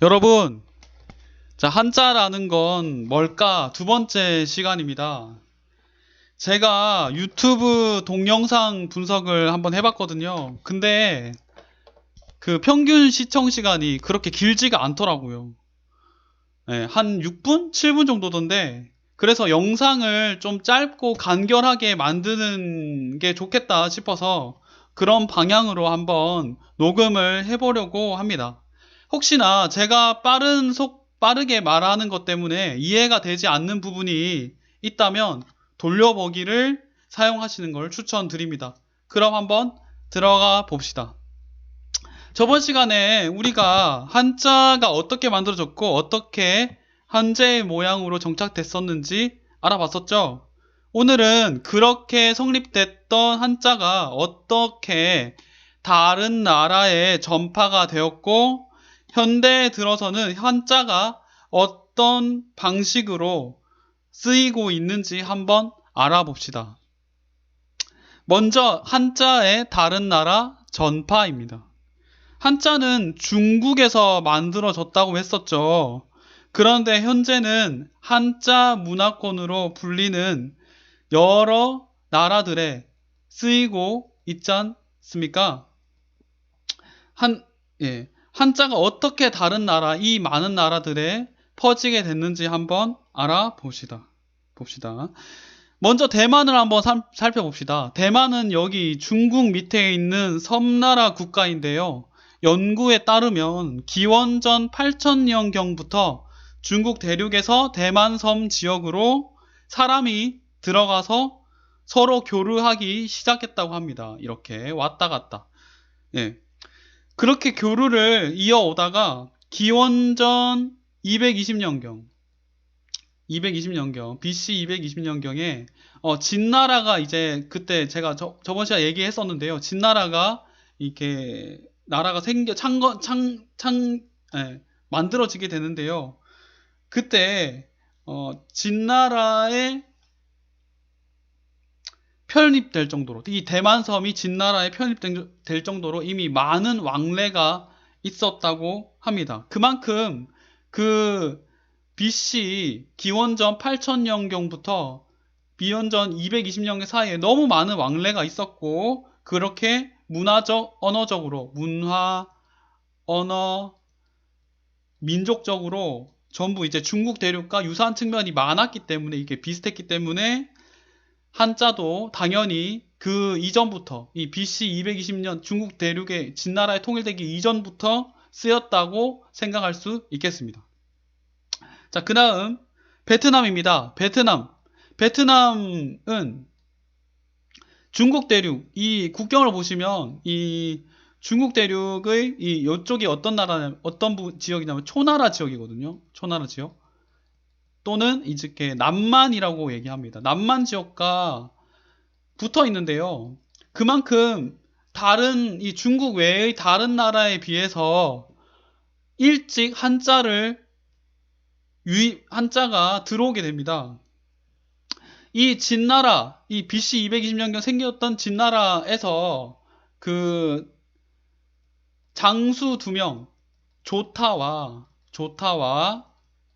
여러분, 자, 한자라는 건 뭘까? 두 번째 시간입니다. 제가 유튜브 동영상 분석을 한번 해봤거든요. 근데 그 평균 시청 시간이 그렇게 길지가 않더라고요. 네, 한 6분? 7분 정도던데, 그래서 영상을 좀 짧고 간결하게 만드는 게 좋겠다 싶어서 그런 방향으로 한번 녹음을 해보려고 합니다. 혹시나 제가 빠르게 말하는 것 때문에 이해가 되지 않는 부분이 있다면 돌려보기를 사용하시는 걸 추천드립니다. 그럼 한번 들어가 봅시다. 저번 시간에 우리가 한자가 어떻게 만들어졌고 어떻게 한자의 모양으로 정착됐었는지 알아봤었죠. 오늘은 그렇게 성립됐던 한자가 어떻게 다른 나라에 전파가 되었고 현대에 들어서는 한자가 어떤 방식으로 쓰이고 있는지 한번 알아봅시다. 먼저 한자의 다른 나라 전파입니다. 한자는 중국에서 만들어졌다고 했었죠. 그런데 현재는 한자 문화권으로 불리는 여러 나라들에 쓰이고 있지 않습니까? 한, 예. 한자가 어떻게 다른 나라, 이 많은 나라들에 퍼지게 됐는지 한번 봅시다. 먼저 대만을 한번 살펴봅시다. 대만은 여기 중국 밑에 있는 섬나라 국가인데요. 연구에 따르면 기원전 8000년경부터 중국 대륙에서 대만섬 지역으로 사람이 들어가서 서로 교류하기 시작했다고 합니다. 이렇게 왔다 갔다. 예. 그렇게 교류를 이어오다가 기원전 220년경, BC 220년경에 진나라가 이제 그때 제가 저번 시간에 얘기했었는데요. 진나라가 이렇게 나라가 예, 만들어지게 되는데요. 그때 진나라에 편입될 정도로, 이 대만섬이 진나라에 편입될 정도로 이미 많은 왕래가 있었다고 합니다. 그만큼 그 BC 기원전 8000년경부터 비원전 220년경 사이에 너무 많은 왕래가 있었고, 그렇게 문화적, 언어적으로, 언어, 민족적으로 전부 이제 중국 대륙과 유사한 측면이 많았기 때문에, 이게 비슷했기 때문에 한자도 당연히 그 이전부터, 이 BC 220년 중국 대륙의 진나라에 통일되기 이전부터 쓰였다고 생각할 수 있겠습니다. 자, 그 다음 베트남입니다. 베트남은 중국 대륙, 이 국경을 보시면 이 중국 대륙의 이 이쪽이 어떤 지역이냐면 초나라 지역이거든요. 초나라 지역. 또는 이렇게 남만이라고 얘기합니다. 남만 지역과 붙어 있는데요. 그만큼 이 중국 외의 다른 나라에 비해서 일찍 한자가 들어오게 됩니다. 이 진나라, 이 BC 220년경 생겼던 진나라에서 그 장수 두 명, 조타와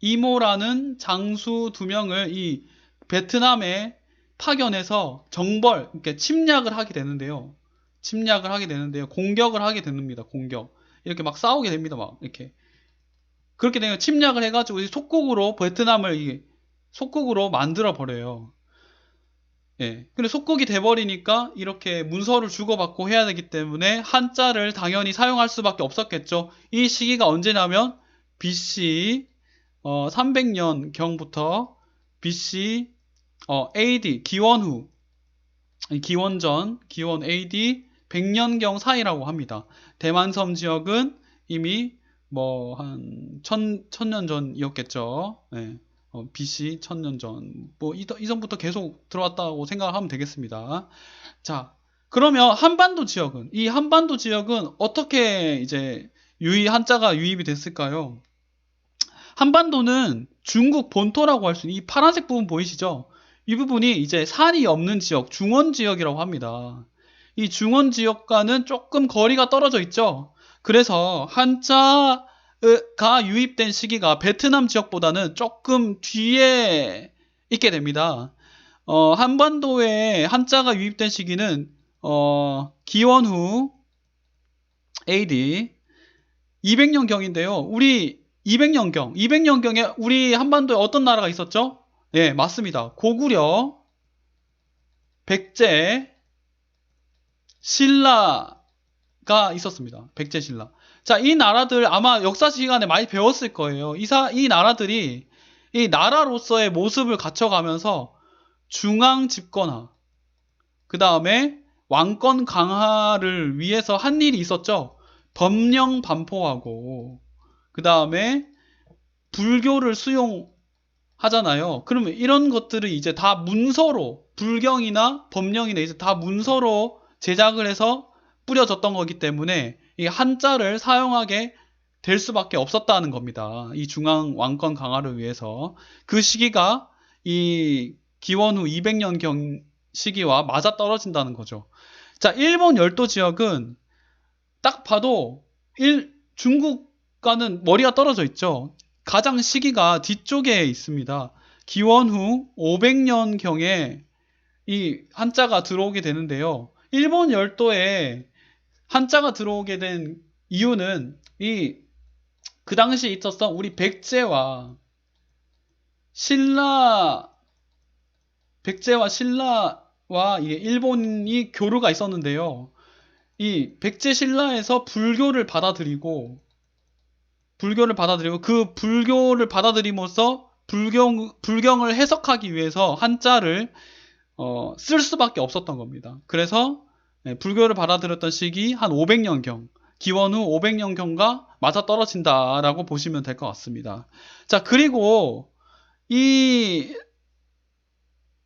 이모라는 장수 두 명을 이 베트남에 파견해서 이렇게 침략을 하게 되는데요. 공격을 하게 됩니다. 이렇게 막 싸우게 됩니다. 막 이렇게. 그렇게 되면 침략을 해가지고 베트남을 속국으로 만들어 버려요. 예. 근데 속국이 돼버리니까 이렇게 문서를 주고받고 해야 되기 때문에 한자를 당연히 사용할 수밖에 없었겠죠. 이 시기가 언제냐면 BC 300년 경부터 BC AD 기원 AD 100년경 사이라고 합니다. 대만섬 지역은 이미 뭐 한 천년 전이었겠죠. 네. BC 1000년 전. 뭐 이전부터 계속 들어왔다고 생각하면 되겠습니다. 자, 그러면 이 한반도 지역은 어떻게 이제 한자가 유입이 됐을까요? 한반도는 중국 본토라고 할 수 있는 이 파란색 부분 보이시죠? 이 부분이 이제 산이 없는 지역, 중원 지역이라고 합니다. 이 중원 지역과는 조금 거리가 떨어져 있죠. 그래서 한자의 유입된 시기가 베트남 지역보다는 조금 뒤에 있게 됩니다. 한반도에 한자가 유입된 시기는 기원후 AD 200년경인데요. 우리 200년경에 우리 한반도에 어떤 나라가 있었죠? 예, 맞습니다. 고구려, 백제, 신라가 있었습니다. 백제, 신라. 자, 이 나라들 아마 역사 시간에 많이 배웠을 거예요. 이 나라들이 이 나라로서의 모습을 갖춰가면서 중앙 집권화, 그 다음에 왕권 강화를 위해서 한 일이 있었죠. 법령 반포하고, 그 다음에 불교를 수용하잖아요. 그러면 이런 것들을 이제 다 문서로, 불경이나 법령이나 이제 다 문서로 제작을 해서 뿌려졌던 거기 때문에 이 한자를 사용하게 될 수밖에 없었다는 겁니다. 이 중앙 왕권 강화를 위해서. 그 시기가 이 기원 후 200년경 시기와 맞아떨어진다는 거죠. 자, 일본 열도 지역은 딱 봐도 중국과는 머리가 떨어져 있죠. 가장 시기가 뒤쪽에 있습니다. 기원 후 500년경에 이 한자가 들어오게 되는데요. 일본 열도에 한자가 들어오게 된 이유는 그 당시에 있었던 우리 백제와 신라와 이게 일본이 교류가 있었는데요. 이 백제 신라에서 불교를 받아들이고 그 불교를 받아들임으로써 불경을 해석하기 위해서 한자를 쓸 수밖에 없었던 겁니다. 그래서 불교를 받아들였던 시기 한 500년경, 기원 후 500년경과 맞아떨어진다라고 보시면 될 것 같습니다. 자, 그리고 이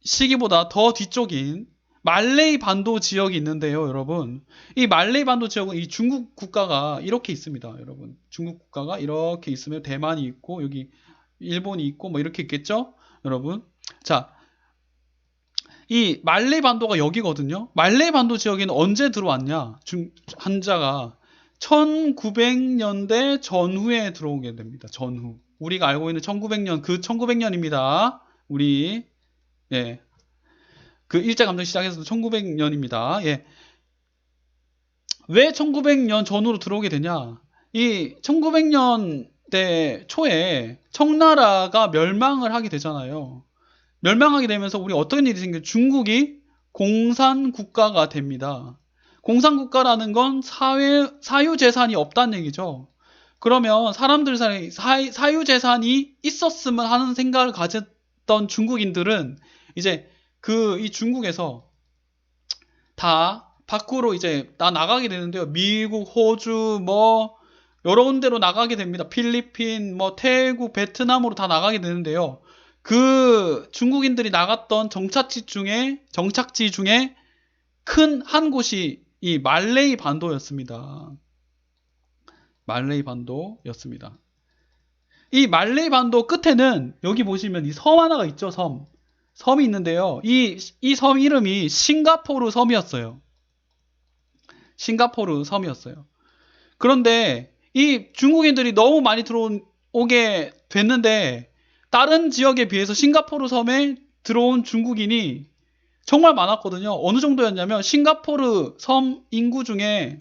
시기보다 더 뒤쪽인 말레이 반도 지역이 있는데요, 여러분. 이 말레이 반도 지역은 이 중국 국가가 이렇게 있습니다, 여러분. 중국 국가가 이렇게 있으면 대만이 있고 여기 일본이 있고 뭐 이렇게 있겠죠, 여러분. 자, 이 말레이 반도가 여기거든요. 말레이 반도 지역에는 언제 들어왔냐? 한자가 1900년대 전후에 들어오게 됩니다. 전후. 우리가 알고 있는 1900년, 그 1900년입니다. 우리, 예. 그 일제감정 시작해서 1900년입니다. 예. 왜 1900년 전후로 들어오게 되냐? 이 1900년대 초에 청나라가 멸망을 하게 되잖아요. 멸망하게 되면서 우리 어떤 일이 생겨요? 중국이 공산국가가 됩니다. 공산국가라는 건 사유재산이 없다는 얘기죠. 그러면 사람들 사이에 사유재산이 있었으면 하는 생각을 가졌던 중국인들은 이제 이 중국에서 다 밖으로 이제 다 나가게 되는데요. 미국, 호주, 뭐 여러 군데로 나가게 됩니다. 필리핀, 뭐 태국, 베트남으로 다 나가게 되는데요. 그 중국인들이 나갔던 정착지 중에 큰 한 곳이 이 말레이 반도였습니다. 말레이 반도였습니다. 이 말레이 반도 끝에는 여기 보시면 이 섬 하나가 있죠, 섬이 있는데요. 이 섬 이름이 싱가포르 섬이었어요. 싱가포르 섬이었어요. 그런데 이 중국인들이 너무 많이 들어오게 됐는데 다른 지역에 비해서 싱가포르 섬에 들어온 중국인이 정말 많았거든요. 어느 정도였냐면 싱가포르 섬 인구 중에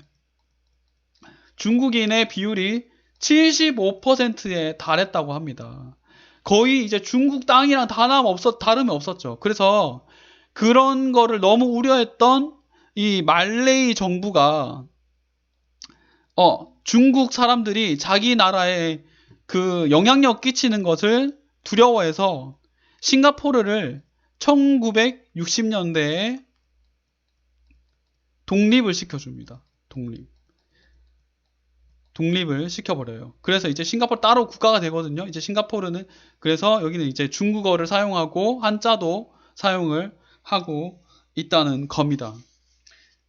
중국인의 비율이 75%에 달했다고 합니다. 거의 이제 중국 땅이랑 다름이 없었죠. 그래서 그런 거를 너무 우려했던 이 말레이 정부가 중국 사람들이 자기 나라에 그 영향력 끼치는 것을 두려워해서 싱가포르를 1960년대에 독립을 시켜줍니다. 독립을 시켜버려요. 그래서 이제 싱가포르 따로 국가가 되거든요. 이제 싱가포르는 그래서 여기는 이제 중국어를 사용하고 한자도 사용을 하고 있다는 겁니다.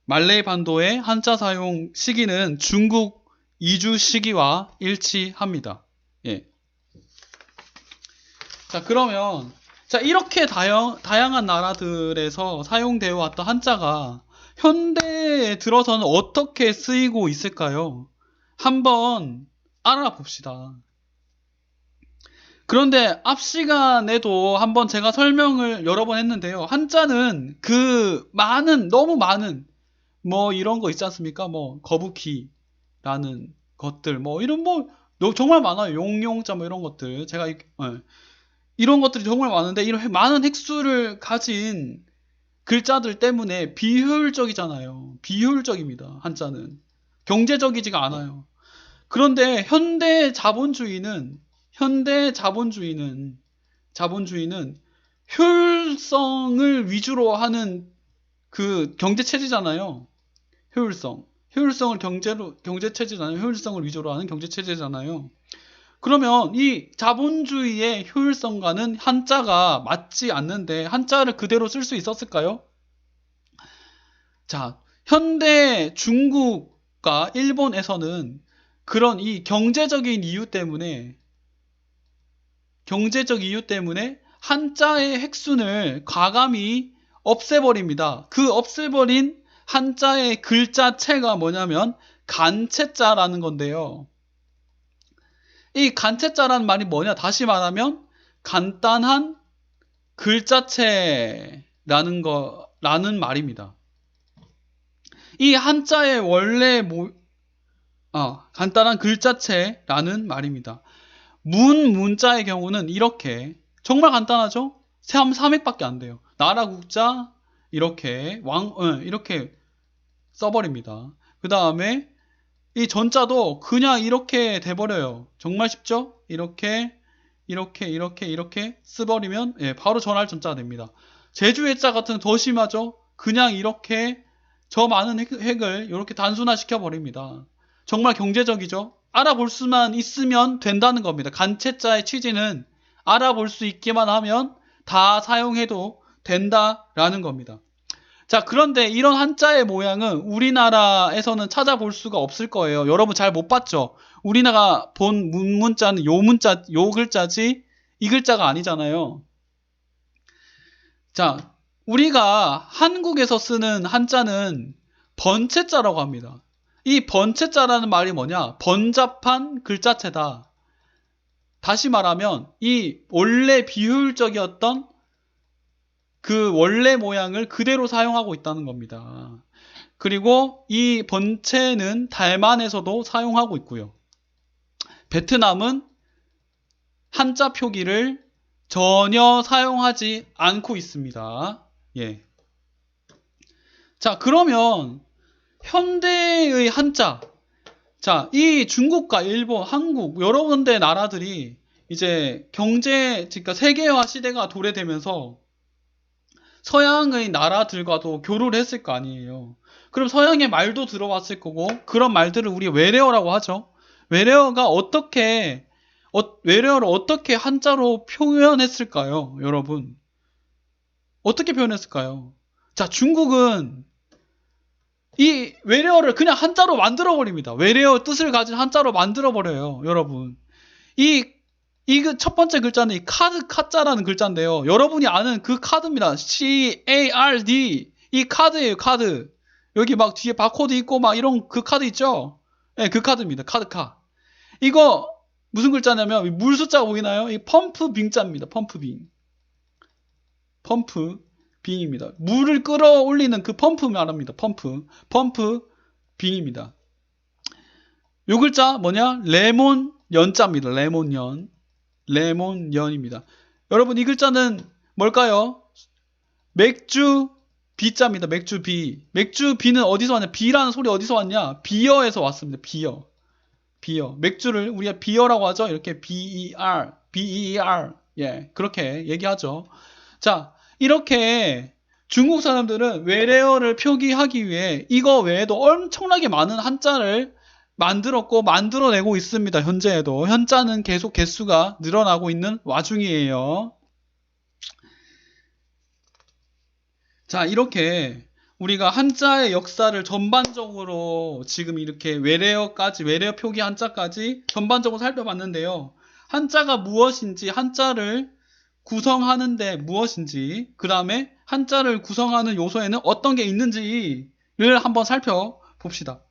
말레이 반도의 한자 사용 시기는 중국 이주 시기와 일치합니다. 예. 자, 그러면 이렇게 다양한 나라들에서 사용되어 왔던 한자가 현대에 들어서는 어떻게 쓰이고 있을까요? 한번 알아봅시다. 그런데 앞 시간에도 한번 제가 설명을 여러 번 했는데요. 한자는 그 너무 많은 뭐 이런 거 있지 않습니까? 뭐 거북이라는 것들 뭐 이런 뭐 정말 많아요. 용용자 뭐 이런 것들 제가 이런 것들이 정말 많은데 이런 많은 획수를 가진 글자들 때문에 비효율적이잖아요. 비효율적입니다. 한자는 경제적이지가 않아요. 그런데 자본주의는 효율성을 위주로 하는 그 경제 체제잖아요. 효율성을 경제 체제잖아요. 효율성을 위주로 하는 경제 체제잖아요. 그러면 이 자본주의의 효율성과는 한자가 맞지 않는데 한자를 그대로 쓸 수 있었을까요? 자, 현대 중국과 일본에서는 그런 이 경제적 이유 때문에 한자의 핵순을 과감히 없애버립니다. 그 없애버린 한자의 글자체가 뭐냐면 간체자라는 건데요. 이 간체자라는 말이 뭐냐? 다시 말하면 간단한 글자체라는 말입니다. 이 한자의 간단한 글자체라는 말입니다. 문자의 경우는 이렇게 정말 간단하죠? 3액밖에 안 돼요. 나라 국자 이렇게 이렇게 써버립니다. 그 다음에 이 전자도 그냥 이렇게 돼버려요. 정말 쉽죠? 이렇게 써버리면 바로 전할 전자가 됩니다. 제주해자 같은 더 심하죠? 그냥 이렇게 저 많은 획을 이렇게 단순화 시켜버립니다. 정말 경제적이죠? 알아볼 수만 있으면 된다는 겁니다. 간체자의 취지는 알아볼 수 있기만 하면 다 사용해도 된다라는 겁니다. 자, 그런데 이런 한자의 모양은 우리나라에서는 찾아볼 수가 없을 거예요. 여러분 잘 못 봤죠? 우리나라가 본 문자는 요 글자지 이 글자가 아니잖아요. 자, 우리가 한국에서 쓰는 한자는 번체자라고 합니다. 이 번체자라는 말이 뭐냐? 번잡한 글자체다. 다시 말하면 이 원래 비효율적이었던 그 원래 모양을 그대로 사용하고 있다는 겁니다. 그리고 이 번체는 달만에서도 사용하고 있고요. 베트남은 한자 표기를 전혀 사용하지 않고 있습니다. 예. 자, 그러면 현대의 한자. 자, 이 중국과 일본, 한국 여러 군데 나라들이 이제 그러니까 세계화 시대가 도래되면서 서양의 나라들과도 교류를 했을 거 아니에요. 그럼 서양의 말도 들어왔을 거고 그런 말들을 우리 외래어라고 하죠. 외래어를 어떻게 한자로 표현했을까요, 여러분? 어떻게 표현했을까요? 자, 중국은 이 외래어를 그냥 한자로 만들어 버립니다. 외래어 뜻을 가진 한자로 만들어 버려요, 여러분. 첫 번째 글자는 이 카자라는 글자인데요. 여러분이 아는 그 카드입니다. CARD. 이 카드예요, 카드. 여기 막 뒤에 바코드 있고 막 이런 그 카드 있죠? 네, 그 카드입니다. 카드카. 이거 무슨 글자냐면 물 숫자가 보이나요? 이 펌프 빙자입니다. 펌프 빙입니다. 물을 끌어올리는 그 펌프 말합니다. 펌프 빙입니다. 요 글자 뭐냐? 레몬 연자입니다. 레몬연입니다. 여러분 이 글자는 뭘까요? 맥주 비자입니다. 맥주 비. 맥주 비는 어디서 왔냐? 비라는 소리 어디서 왔냐? 비어에서 왔습니다. 비어. 맥주를 우리가 비어라고 하죠. 이렇게 BER. 예, 그렇게 얘기하죠. 자, 이렇게 중국 사람들은 외래어를 표기하기 위해 이거 외에도 엄청나게 많은 한자를 만들어내고 있습니다. 현재에도. 현자는 계속 개수가 늘어나고 있는 와중이에요. 자, 이렇게 우리가 한자의 역사를 전반적으로 지금 이렇게 외래어 표기 한자까지 전반적으로 살펴봤는데요. 한자가 무엇인지, 한자를 구성하는데 무엇인지, 그 다음에 한자를 구성하는 요소에는 어떤 게 있는지를 한번 살펴봅시다.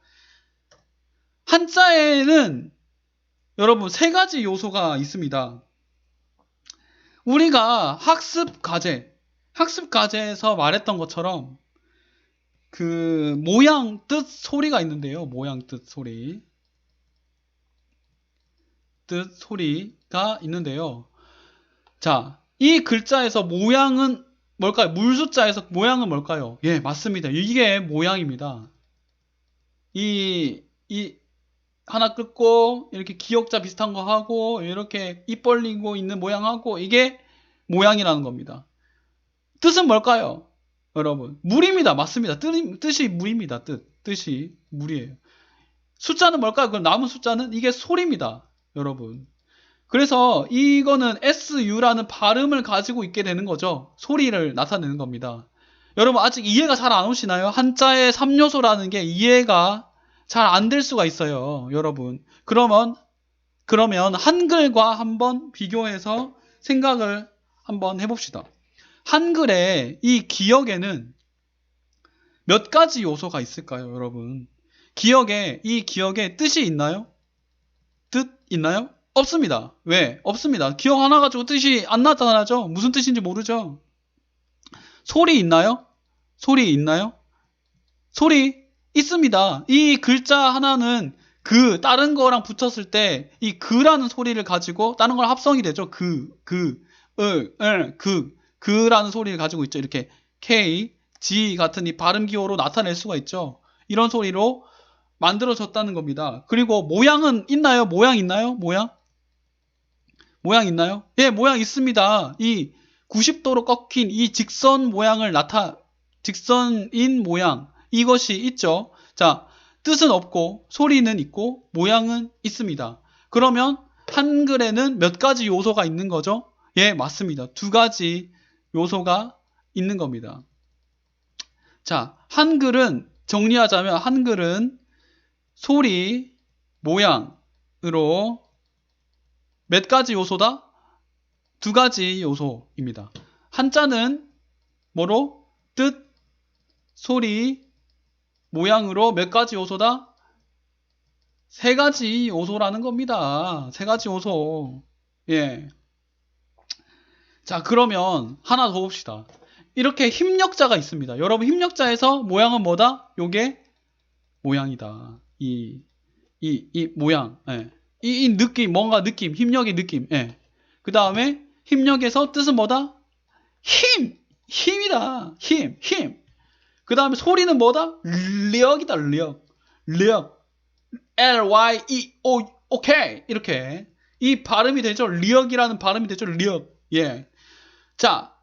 한자에는 여러분, 세 가지 요소가 있습니다. 우리가 학습 과제에서 말했던 것처럼 그 모양, 뜻, 소리가 있는데요. 모양, 뜻, 소리. 뜻, 소리가 있는데요. 자, 이 글자에서 모양은 뭘까요? 물숫자에서 모양은 뭘까요? 예, 맞습니다. 이게 모양입니다. 이 하나 끊고 이렇게 기역자 비슷한 거 하고 이렇게 입 벌리고 있는 모양하고 이게 모양이라는 겁니다. 뜻은 뭘까요? 여러분, 물입니다. 맞습니다. 뜻이 물입니다. 뜻이 물이에요. 숫자는 뭘까요? 그럼 남은 숫자는 이게 소리입니다. 여러분. 그래서 이거는 SU라는 발음을 가지고 있게 되는 거죠. 소리를 나타내는 겁니다. 여러분, 아직 이해가 잘 안 오시나요? 한자의 3요소라는 게 이해가 잘 안 될 수가 있어요. 여러분. 그러면 한글과 한번 비교해서 생각을 한번 해봅시다. 한글의 이 기역에는 몇 가지 요소가 있을까요, 여러분? 이 기역에 뜻이 있나요? 뜻 있나요? 없습니다. 왜? 없습니다. 기억 하나 가지고 뜻이 안 나타나죠? 무슨 뜻인지 모르죠? 소리 있나요? 소리 있나요? 소리 있습니다. 이 글자 하나는 다른 거랑 붙였을 때 이 그라는 소리를 가지고 다른 걸 합성이 되죠. 그라는 소리를 가지고 있죠. 이렇게 K, G 같은 이 발음 기호로 나타낼 수가 있죠. 이런 소리로 만들어졌다는 겁니다. 그리고 모양은 있나요? 모양 있나요? 모양 있나요? 예, 모양 있습니다. 이 90도로 꺾인 이 직선인 모양. 이것이 있죠. 자, 뜻은 없고, 소리는 있고, 모양은 있습니다. 그러면 한글에는 몇 가지 요소가 있는 거죠? 예, 맞습니다. 두 가지 요소가 있는 겁니다. 자, 정리하자면 한글은 소리, 모양으로 몇 가지 요소다? 두 가지 요소입니다. 한자는 뭐로? 뜻, 소리, 모양으로 몇 가지 요소다? 세 가지 요소라는 겁니다. 세 가지 요소. 예. 자, 그러면 하나 더 봅시다. 이렇게 힘력자가 있습니다. 여러분, 힘력자에서 모양은 뭐다? 요게 모양이다. 이 모양. 예. 이 느낌, 뭔가 느낌, 힘력의 느낌. 예. 그 다음에 힘력에서 뜻은 뭐다? 힘이다. 힘. 그 다음에 소리는 뭐다? 력이다. 력. L-Y-E-O-K. 이렇게. 이 발음이 되죠? 력이라는 발음이 되죠? 력. 예. 자,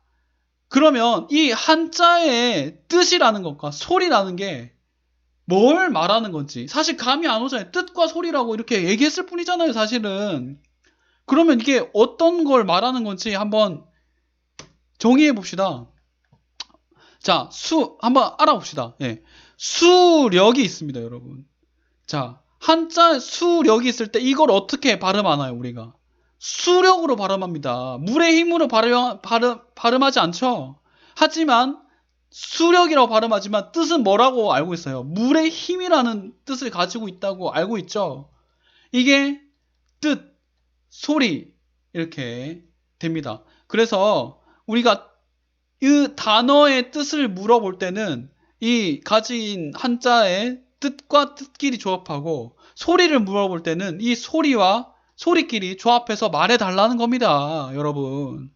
그러면 이 한자의 뜻이라는 것과 소리라는 게 뭘 말하는 건지 사실 감이 안 오잖아요. 뜻과 소리라고 이렇게 얘기했을 뿐이잖아요, 사실은. 그러면 이게 어떤 걸 말하는 건지 한번 정의해 봅시다. 자, 한번 알아봅시다. 예. 수력이 있습니다, 여러분. 자, 한자 수력이 있을 때 이걸 어떻게 발음하나요, 우리가? 수력으로 발음합니다. 물의 힘으로 발음하지 않죠? 하지만 수력이라고 발음하지만 뜻은 뭐라고 알고 있어요? 물의 힘이라는 뜻을 가지고 있다고 알고 있죠? 이게 뜻, 소리 이렇게 됩니다. 그래서 우리가 이 단어의 뜻을 물어볼 때는 이 가진 한자의 뜻과 뜻끼리 조합하고 소리를 물어볼 때는 이 소리와 소리끼리 조합해서 말해달라는 겁니다, 여러분.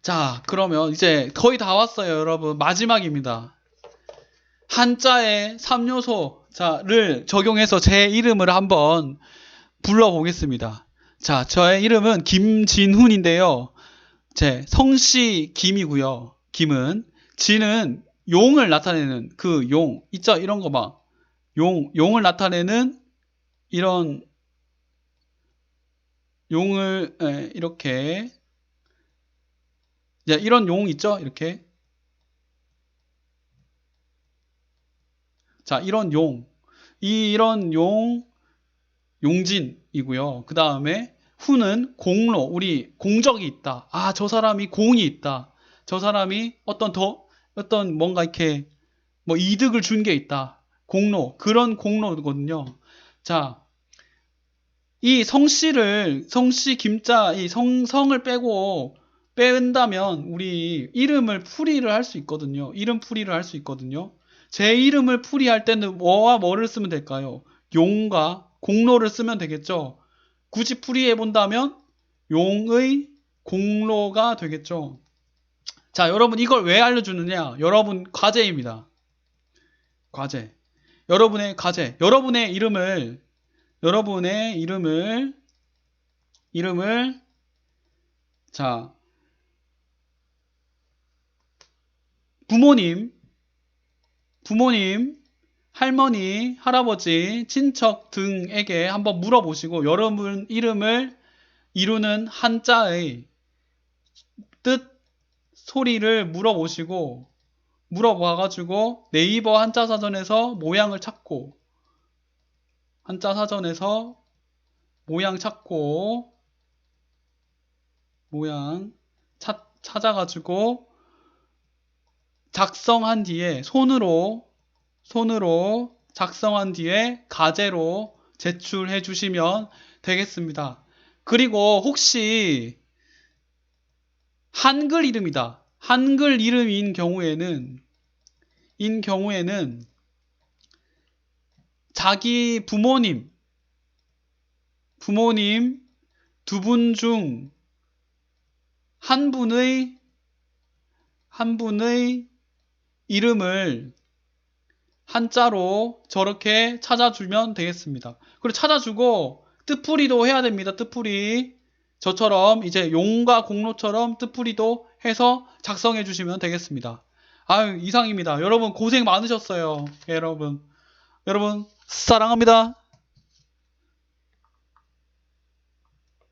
자, 그러면 이제 거의 다 왔어요, 여러분. 마지막입니다. 한자의 3요소를 적용해서 제 이름을 한번 불러보겠습니다. 자, 저의 이름은 김진훈인데요. 제 성씨 김이고요. 김은 진은 용을 나타내는 그 용 있죠? 이런 거 막 용을 나타내는 이런 용을 이렇게 이런 용 있죠? 이렇게 자, 이런 용진이고요. 그 다음에 후는 공로, 우리 공적이 있다. 아, 저 사람이 공이 있다. 저 사람이 어떤 뭔가 이렇게 뭐 이득을 준 게 있다. 공로, 그런 공로거든요. 자, 이 성씨 김자 이 성을 빼고 뺀다면 우리 이름을 풀이를 할 수 있거든요. 이름 풀이를 할 수 있거든요. 제 이름을 풀이할 때는 뭐와 뭐를 쓰면 될까요? 용과 공로를 쓰면 되겠죠. 굳이 풀이해 본다면 용의 공로가 되겠죠. 자, 여러분 이걸 왜 알려주느냐? 여러분 과제입니다. 과제. 여러분의 과제. 여러분의 이름을 자, 부모님, 할머니, 할아버지, 친척 등에게 한번 물어보시고 여러분 이름을 이루는 한자의 뜻, 소리를 물어봐가지고 네이버 한자사전에서 모양을 찾고 한자사전에서 모양 찾고 모양 찾아가지고 작성한 뒤에 손으로 작성한 뒤에 과제로 제출해 주시면 되겠습니다. 그리고 혹시 한글 이름이다. 한글 이름인 경우에는 자기 부모님 두 분 중 한 분의 이름을 한자로 저렇게 찾아주면 되겠습니다. 그리고 찾아주고 뜻풀이도 해야 됩니다. 뜻풀이. 저처럼 이제 용과 공로처럼 뜻풀이도 해서 작성해 주시면 되겠습니다. 아유, 이상입니다. 여러분 고생 많으셨어요. 여러분 사랑합니다.